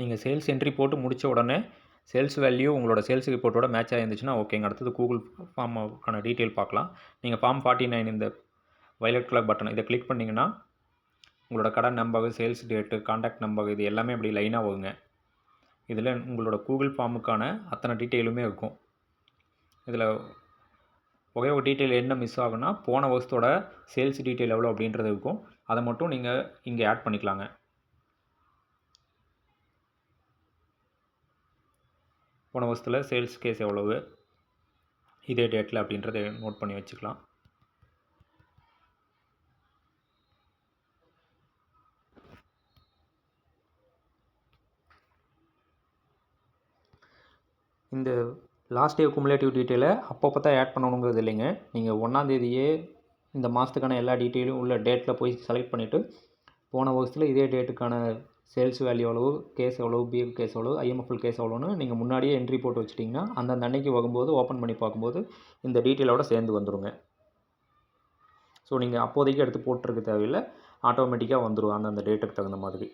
நீங்கள் sales entry போட்டு முடித்த உடனே சேல்ஸ் வேல்யூ உங்களோட சேல்ஸ் ரிப்போர்ட்டோட மேட்ச் ஆகிருந்துச்சுன்னா ஓகேங்க. அடுத்தது கூகுள் ஃபார்முக்கான டீட்டெயில் பார்க்கலாம். நீங்கள் ஃபார்ம் 49 இந்த வயலட் கலர் பட்டன் இதை கிளிக் பண்ணிங்கன்னா உங்களோட கடை number, sales date, contact number இது எல்லாமே இப்படி லைனாக வருங்க. இதில் உங்களோட கூகுள் ஃபார்முக்கான அத்தனை டீட்டெயிலுமே இருக்கும். இதில் ஒரே ஒரு டீட்டெயில் என்ன மிஸ் ஆகுன்னா போன வருஷத்தோட சேல்ஸ் டீட்டெயில் எவ்வளோ அப்படின்றது இருக்கும். அதை மட்டும் நீங்கள் இங்கே ஆட் பண்ணிக்கலாங்க. போன வருஷத்தில் சேல்ஸ் கேஸ் எவ்வளவு, இதே டேட்டில் அப்படின்றத நோட் பண்ணி வச்சுக்கலாம். இந்த லாஸ்ட் டே குமுலேட்டிவ் டீட்டெயிலை அப்பப்போ தான் ஆட் பண்ணணுங்கிறது இல்லைங்க. நீங்கள் 1ஆம் தேதியே இந்த மாதத்துக்கான எல்லா டீட்டெயிலும் உள்ள டேட்டில் போய் செலக்ட் பண்ணிவிட்டு போன வருஷத்தில் இதே டேட்டுக்கான சேல்ஸ் வேல்யூ எவ்வளவு, கேஸ் எவ்வளவு, பிஎஃப் கேஸ் எவ்வளவு, ஐஎம்எஃப்எல் கேஸ் எவ்வளோன்னு நீங்கள் முன்னாடியே என்ட்ரி போட்டு வச்சிட்டிங்கன்னா அந்தந்த அன்னைக்கு வரும்போது ஓப்பன் பண்ணி பார்க்கும்போது இந்த டீட்டெயிலோட சேர்ந்து வந்துடுங்க. ஸோ நீங்கள் அப்போதைக்கு எடுத்து போட்டிருக்க தேவையில்லை, ஆட்டோமேட்டிக்காக வந்துடும் அந்தந்த டேட்டுக்கு தகுந்த மாதிரி.